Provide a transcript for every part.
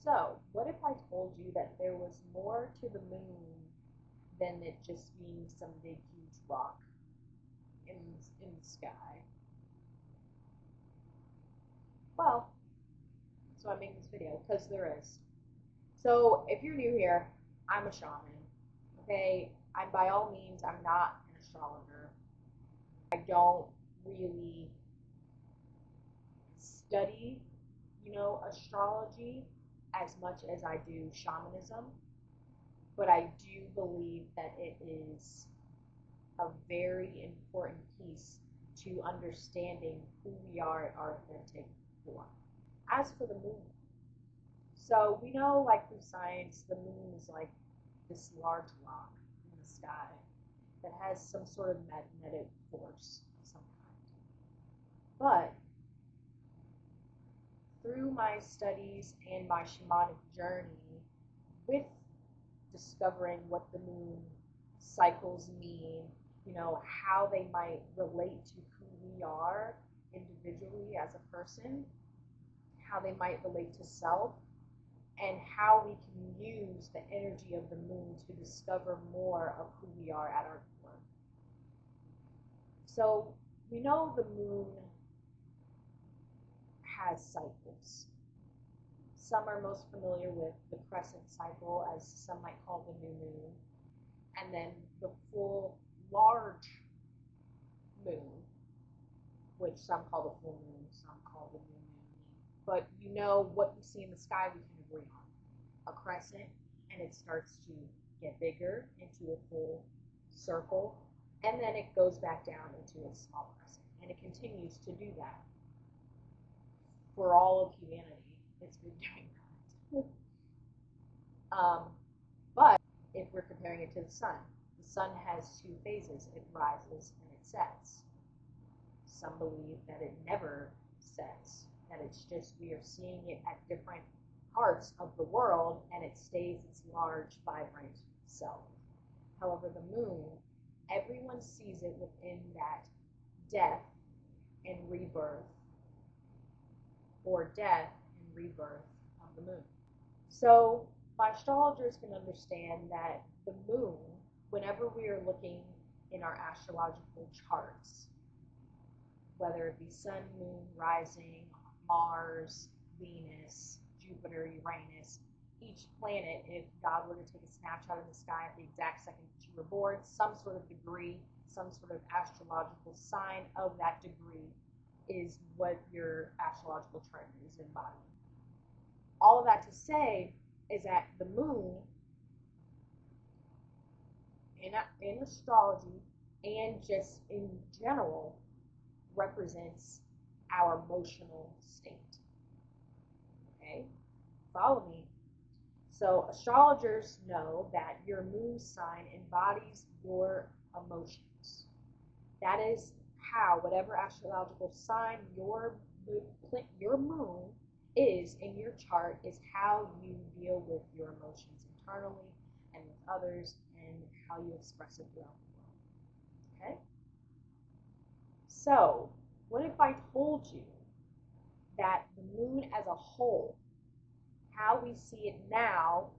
So, what if I told you that there was more to the moon than it just being some big, huge rock in, in the sky? Well, that's why I'm making this video, because there is. So, if you're new here, I'm a shaman. Okay, by all means, I'm not an astrologer. I don't really study, astrology as much as I do shamanism, but I do believe that it is a very important piece to understanding who we are at our authentic form. As for the moon, so we know, like through science, the moon is like this large rock in the sky that has some sort of magnetic force of some kind. But through my studies and my shamanic journey with discovering what the moon cycles mean, how they might relate to who we are individually as a person, how they might relate to self, and how we can use the energy of the moon to discover more of who we are at our core. So we know the moon has cycles. Some are most familiar with the crescent cycle, as some might call the new moon, and then the full large moon, which some call the full moon, some call the new moon. But what you see in the sky, we can agree on. A crescent, and it starts to get bigger into a full circle, and then it goes back down into a small crescent, and it continues to do that for all of humanity. It's been doing that. But if we're comparing it to the sun has two phases. It rises and it sets. Some believe that it never sets, that it's just we are seeing it at different parts of the world and it stays its large, vibrant self. However, the moon, everyone sees it within that death and rebirth, or death and rebirth of the moon. So my astrologers can understand that the moon, whenever we are looking in our astrological charts, whether it be sun, moon, rising, Mars, Venus, Jupiter, Uranus, each planet, if God were to take a snapshot of the sky at the exact second that you were born, some sort of degree, some sort of astrological sign of that degree is what your astrological chart is embodying. All of that to say is that the moon in astrology and just in general represents our emotional state. Okay, follow me. So astrologers know that your moon sign embodies your emotions. That is how whatever astrological sign your moon is in your chart is how you deal with your emotions internally and with others and how you express it throughout the world. Okay? So, what if I told you that the moon as a whole, how we see it now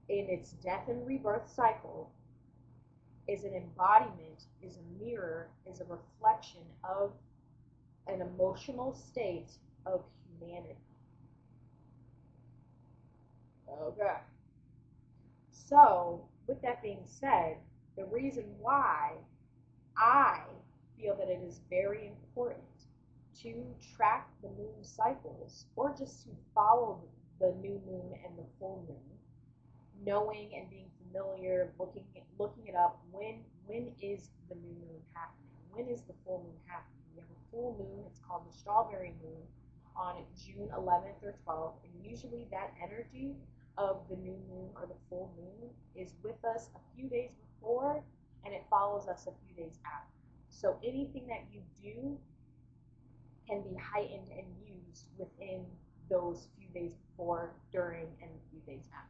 in its death and rebirth cycle, is an embodiment, is a mirror, is a reflection of an emotional state of humanity? Okay. So, with that being said, the reason why I feel that it is very important to track the moon cycles, or just to follow the new moon and the full moon, knowing and being familiar, looking it up. When is the new moon happening? When is the full moon happening? We have a full moon. It's called the strawberry moon on June 11th or 12th, and usually that energy of the new moon or the full moon is with us a few days before, and it follows us a few days after. So anything that you do can be heightened and used within those few days before, during, and a few days after.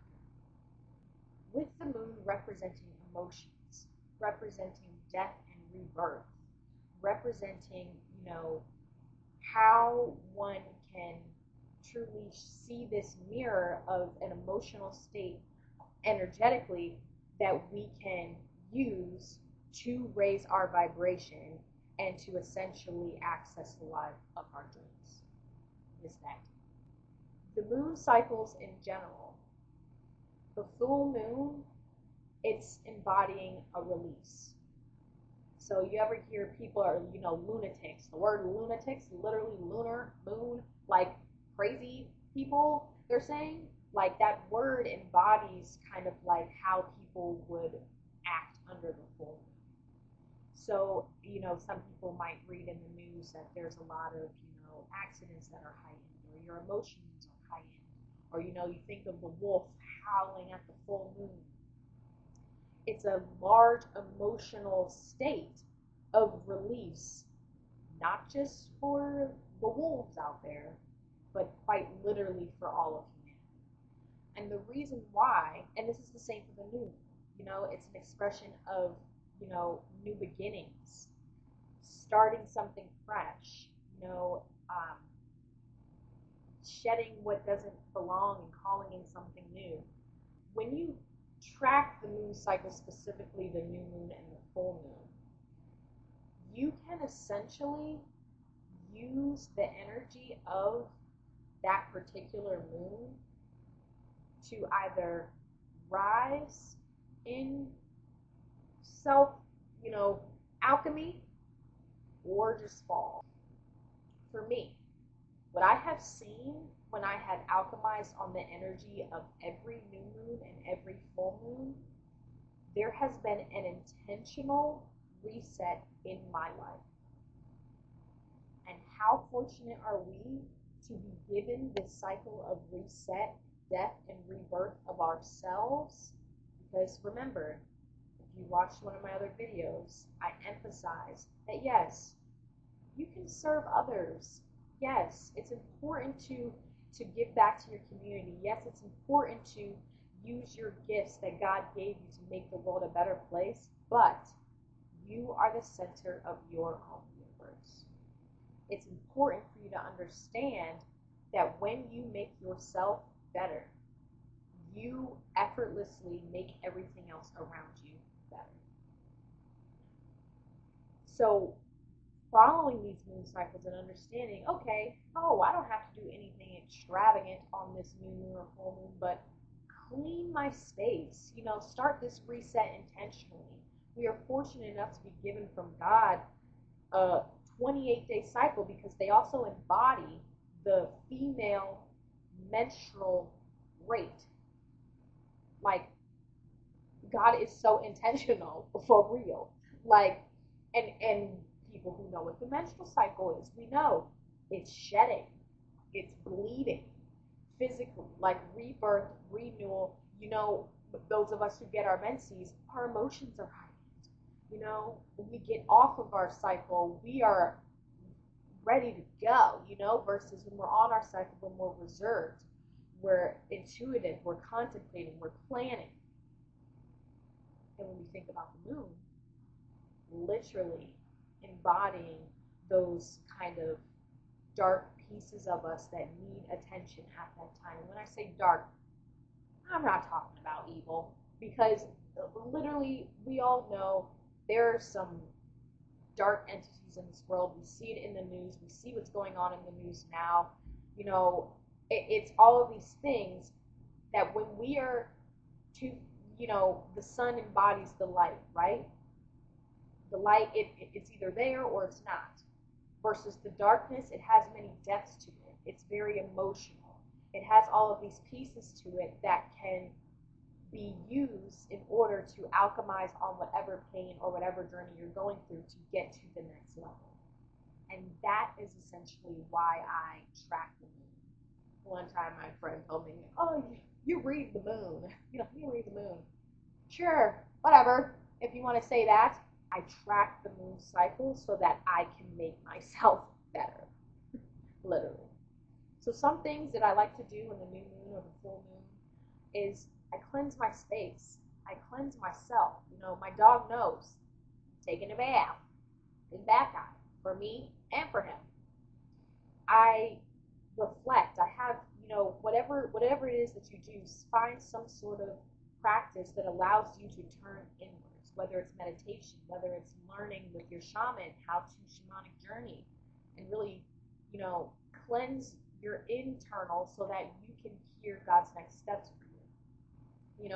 With the moon representing emotions, representing death and rebirth, representing, how one can truly see this mirror of an emotional state energetically that we can use to raise our vibration and to essentially access the life of our dreams. Is that the moon cycles in general? The full moon, it's embodying a release. So you ever hear people are, lunatics. The word lunatics, literally lunar, moon, like crazy people, they're saying. Like that word embodies kind of like how people would act under the full moon. So, some people might read in the news that there's a lot of, accidents that are heightened, or your emotions are heightened, or, you think of the wolf howling at the full moon. It's a large emotional state of release, not just for the wolves out there, but quite literally for all of humanity. And the reason why, and this is the same for the new moon, it's an expression of, new beginnings, starting something fresh, shedding what doesn't belong and calling in something new. When you track the moon cycle, specifically the new moon and the full moon, you can essentially use the energy of that particular moon to either rise in self, alchemy, or just fall. For me, what I have seen when I had alchemized on the energy of every new moon and every full moon, there has been an intentional reset in my life. And how fortunate are we to be given this cycle of reset, death, and rebirth of ourselves? Because remember, if you watched one of my other videos, I emphasize that yes, you can serve others. Yes, it's important to give back to your community. Yes, it's important to use your gifts that God gave you to make the world a better place, but you are the center of your own universe. It's important for you to understand that when you make yourself better, you effortlessly make everything else around you better. So following these moon cycles and understanding, okay, I don't have to do anything extravagant on this new moon or full moon, but clean my space, start this reset intentionally. We are fortunate enough to be given from God a 28-day cycle because they also embody the female menstrual rate. Like, God is so intentional, for real. Like, and people who know what the menstrual cycle is, we know it's shedding, it's bleeding, physically, like rebirth, renewal. Those of us who get our menses, our emotions are heightened. When we get off of our cycle, we are ready to go, versus when we're on our cycle, we're more reserved, we're intuitive, we're contemplating, we're planning. And when we think about the moon, literally embodying those kind of dark pieces of us that need attention at that time. And when I say dark, I'm not talking about evil, because literally we all know there are some dark entities in this world. We see it in the news. We see what's going on in the news now. It's all of these things that when we are to, the sun embodies the light, right? The light, it's either there or it's not. Versus the darkness, it has many depths to it. It's very emotional. It has all of these pieces to it that can be used in order to alchemize on whatever pain or whatever journey you're going through to get to the next level. And that is essentially why I track the moon. One time my friend told me, you read the moon. You read the moon. Sure, whatever, if you want to say that. I track the moon cycle so that I can make myself better, literally. So some things that I like to do in the new moon or the full moon is I cleanse my space. I cleanse myself. My dog knows. Taking a bath. It's bath time for me and for him. I reflect. I have whatever it is that you do, find some sort of practice that allows you to turn inwards, whether it's meditation, whether it's learning with your shaman how to shamanic journey and really, cleanse your internal so that you can hear God's next steps for you.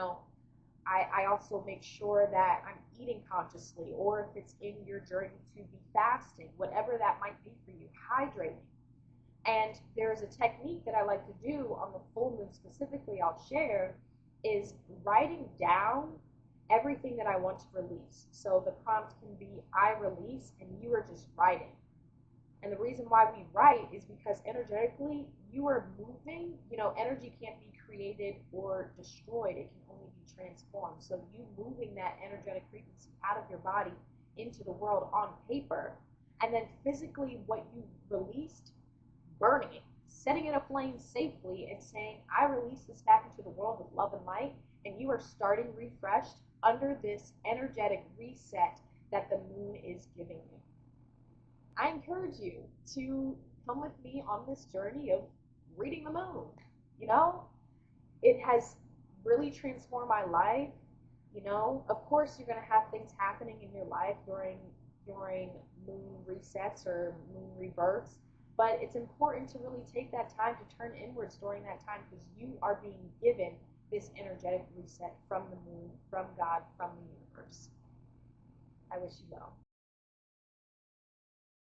I also make sure that I'm eating consciously, or if it's in your journey to be fasting, whatever that might be for you, hydrating. And there's a technique that I like to do on the full moon specifically, I'll share, is writing down everything that I want to release. So the prompt can be, I release, and you are just writing. And the reason why we write is because energetically, you are moving. Energy can't be created or destroyed. It can only be transformed. So you moving that energetic frequency out of your body into the world on paper, and then physically what you released, burning it, setting it aflame safely, and saying, I release this back into the world with love and light, and you are starting refreshed under this energetic reset that the moon is giving you. I encourage you to come with me on this journey of reading the moon. It has really transformed my life. Of course you're going to have things happening in your life during moon resets or moon rebirths, but it's important to really take that time to turn inwards during that time, because you are being given this energetic reset from the moon, from God, from the universe. I wish you well.